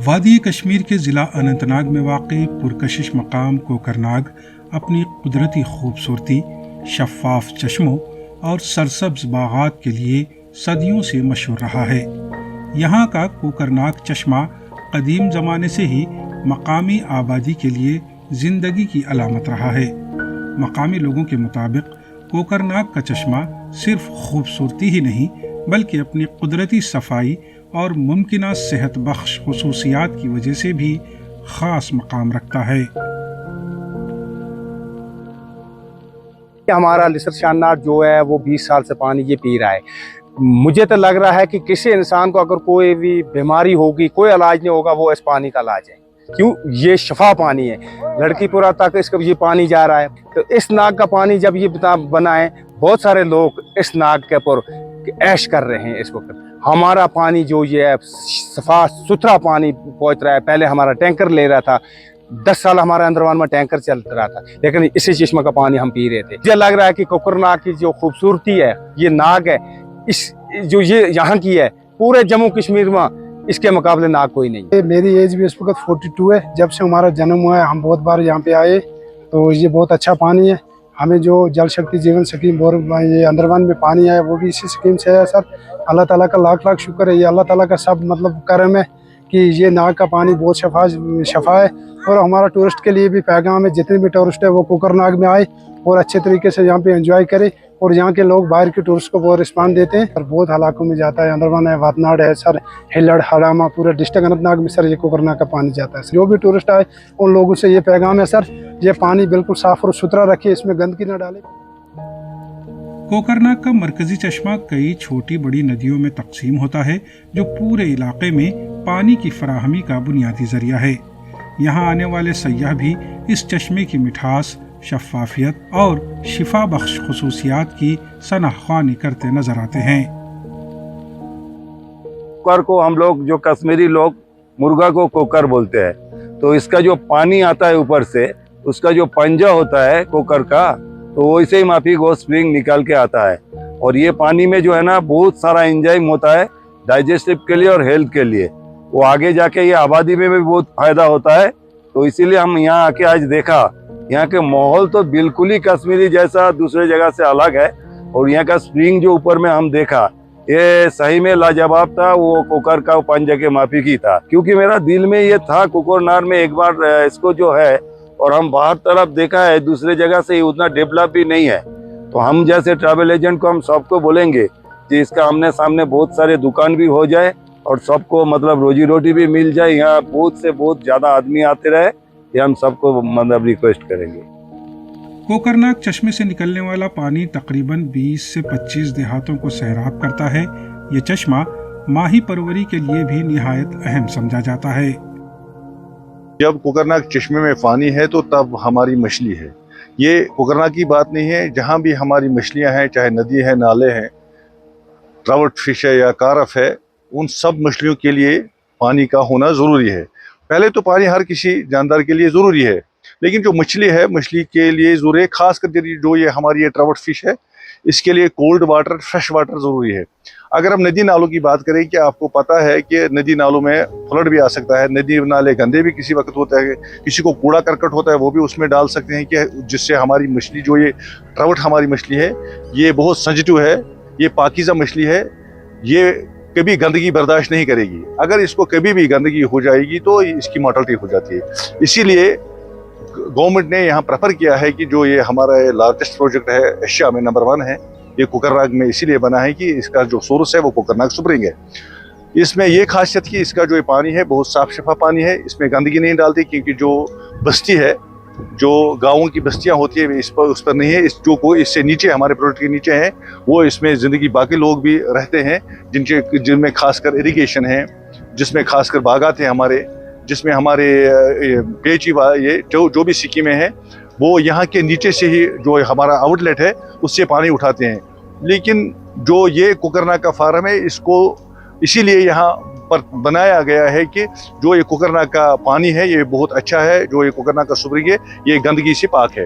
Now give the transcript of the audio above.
وادی کشمیر کے ضلع اننتناگ میں واقع پرکشش مقام کوکرناگ اپنی قدرتی خوبصورتی، شفاف چشموں اور سرسبز باغات کے لیے صدیوں سے مشہور رہا ہے۔ یہاں کا کوکرناگ چشمہ قدیم زمانے سے ہی مقامی آبادی کے لیے زندگی کی علامت رہا ہے۔ مقامی لوگوں کے مطابق کوکرناگ کا چشمہ صرف خوبصورتی ہی نہیں بلکہ اپنی قدرتی صفائی اور ممکنہ صحت بخش خصوصیات کی وجہ سے بھی خاص مقام رکھتا ہے۔ ہمارا لسر شانار جو ہے وہ 20 سال سے پانی یہ پی رہا ہے۔ مجھے تو لگ رہا ہے کہ کسی انسان کو اگر کوئی بھی بیماری ہوگی، کوئی علاج نہیں ہوگا، وہ اس پانی کا علاج ہے۔ کیوں؟ یہ شفا پانی ہے۔ لڑکی پورا تک اس کا یہ پانی جا رہا ہے، تو اس ناگ کا پانی جب یہ بنا ہے، بہت سارے لوگ اس ناگ کے اوپر عیش کر رہے ہیں اس وقت۔ ہمارا پانی جو یہ ہے صفا ستھرا پانی پہنچ رہا ہے۔ پہلے ہمارا ٹینکر لے رہا تھا، 10 سال ہمارا اندروان میں ٹینکر چل رہا تھا، لیکن اسی چشمہ کا پانی ہم پی رہے تھے۔ مجھے لگ رہا ہے کہ کوکرناگ کی جو خوبصورتی ہے، یہ ناگ ہے، جو یہ یہاں کی ہے، پورے جموں کشمیر میں اس کے مقابلے ناگ کوئی نہیں۔ میری ایج بھی اس وقت 42 ہے۔ جب سے ہمارا جنم ہوا ہے ہم بہت بار یہاں پہ آئے، تو یہ بہت اچھا پانی ہے۔ ہمیں جو جل شکتی جیون سکیم اور یہ اندروان میں پانی آیا وہ بھی اسی سکیم سے ہے سر۔ اللہ تعالیٰ کا لاکھ لاکھ شکر ہے، یہ اللہ تعالیٰ کا سب کرم ہے کہ یہ ناگ کا پانی بہت شفا ہے۔ اور ہمارا ٹورسٹ کے لیے بھی پیغام ہے، جتنے بھی ٹورسٹ ہے وہ کوکرناگ میں آئے اور اچھے طریقے سے یہاں پہ انجوائے کرے، اور یہاں کے لوگ باہر کے ٹورسٹ کو بہت رسپانس دیتے ہیں۔ اور بہت علاقوں میں جاتا ہے، اندروان ہے، واتناڈ ہے سر، ہلڑ ہڑامہ، پورے ڈسٹرکٹ اننت ناگ میں سر یہ کوکرناگ کا پانی جاتا ہے۔ جو بھی ٹورسٹ آئے ان لوگوں سے یہ پیغام ہے سر، یہ پانی بالکل صاف اور ستھرا رکھے، اس میں گندگی نہ ڈالے۔ کوکرناگ کا مرکزی چشمہ کئی چھوٹی بڑی ندیوں میں تقسیم ہوتا ہے، جو پورے علاقے میں پانی کی فراہمی کا بنیادی ذریعہ ہے۔ یہاں آنے والے سیاح بھی اس چشمے کی مٹھاس، شفافیت اور شفا بخش خصوصیات کی سنہ خوانی کرتے نظر آتے ہیں۔ کوکر کو ہم لوگ جو کشمیری لوگ مرغا کو کوکر بولتے ہیں، تو اس کا جو پانی آتا ہے اوپر سے، اس کا جو پنجہ ہوتا ہے کوکر کا، تو ویسے ہی مافی گو سپرنگ نکال کے آتا ہے۔ اور یہ پانی میں جو ہے نا بہت سارا انزائم ہوتا ہے ڈائجسٹو کے لیے اور ہیلتھ کے لیے، وہ آگے جا کے یہ آبادی میں بھی بہت فائدہ ہوتا ہے۔ تو اسی لیے ہم یہاں آ کے آج دیکھا، یہاں کے ماحول تو بالکل ہی کشمیری جیسا دوسرے جگہ سے الگ ہے، اور یہاں کا سپرنگ جو اوپر میں ہم دیکھا یہ صحیح میں لاجواب تھا، وہ کوکر کا پنجہ کے مافی کی تھا۔ کیونکہ میرا دل میں یہ تھا کوکرناگ میں ایک بار اس کو جو ہے، اور ہم باہر طرف دیکھا ہے دوسرے جگہ سے اتنا ڈیولپ بھی نہیں ہے، تو ہم جیسے ٹریول ایجنٹ کو ہم سب کو بولیں گے کہ اس کا آمنے سامنے بہت سارے دکان بھی ہو جائے اور سب کو مطلب روزی روٹی بھی مل جائے، یہاں بہت سے بہت زیادہ آدمی آتے رہے، یہ ہم سب کو مطلب ریکویسٹ کریں گے۔ کوکرناگ چشمے سے نکلنے والا پانی تقریباً 20 سے 25 دیہاتوں کو سیراب کرتا ہے۔ یہ چشمہ ماہی پروری کے لیے بھی نہایت اہم سمجھا جاتا ہے۔ جب کوکرناگ چشمے میں پانی ہے تو تب ہماری مچھلی ہے۔ یہ کوکرناگ کی بات نہیں ہے، جہاں بھی ہماری مچھلیاں ہیں، چاہے ندی ہے، نالے ہیں، ٹراؤٹ فش ہے یا کارف ہے، ان سب مچھلیوں کے لیے پانی کا ہونا ضروری ہے۔ پہلے تو پانی ہر کسی جاندار کے لیے ضروری ہے، لیکن جو مچھلی ہے، مچھلی کے لیے ضروری ہے، خاص کر جو یہ ہماری یہ ٹراؤٹ فش ہے، اس کے لیے کولڈ واٹر، فریش واٹر ضروری ہے۔ اگر ہم ندی نالوں کی بات کریں، کہ آپ کو پتہ ہے کہ ندی نالوں میں فلڈ بھی آ سکتا ہے، ندی نالے گندے بھی کسی وقت ہوتا ہے، کسی کو کوڑا کرکٹ ہوتا ہے وہ بھی اس میں ڈال سکتے ہیں، کہ جس سے ہماری مچھلی جو یہ ٹراؤٹ ہماری مچھلی ہے یہ بہت سینسٹیو ہے، یہ پاکیزہ مچھلی ہے، یہ کبھی گندگی برداشت نہیں کرے گی۔ اگر اس کو کبھی بھی گندگی ہو جائے گی تو اس کی مارٹلٹی ہو جاتی ہے۔ اسی لیے گورنمنٹ نے یہاں پریفر کیا ہے کہ جو یہ ہمارا لارجسٹ پروجیکٹ ہے ایشیا میں نمبر 1 ہے، یہ کوکرناگ میں اسی لیے بنا ہے کہ اس کا جو سورس ہے وہ کوکرناگ سپرنگ ہے۔ اس میں یہ خاصیت کہ اس کا جو پانی ہے بہت صاف شفا پانی ہے، اس میں گندگی نہیں ڈالتی، کیونکہ جو بستی ہے، جو گاؤں کی بستیاں ہوتی ہیں اس پر نہیں ہے، اس سے نیچے ہمارے پروجیکٹ کے نیچے ہیں، وہ اس میں زندگی باقی لوگ بھی رہتے ہیں، جن میں خاص کر اریگیشن ہے، جس میں خاص کر باغات ہیں ہمارے، جس میں ہمارے پیچی یہ جو بھی سکیمیں ہیں وہ یہاں کے نیچے سے ہی جو ہمارا آؤٹ لیٹ ہے اس سے پانی اٹھاتے ہیں۔ لیکن جو یہ کوکرناگ کا فارم ہے، اس کو اسی لیے یہاں پر بنایا گیا ہے کہ جو یہ کوکرناگ کا پانی ہے یہ بہت اچھا ہے، جو یہ کوکرناگ کا سپرنگ ہے یہ گندگی سے پاک ہے۔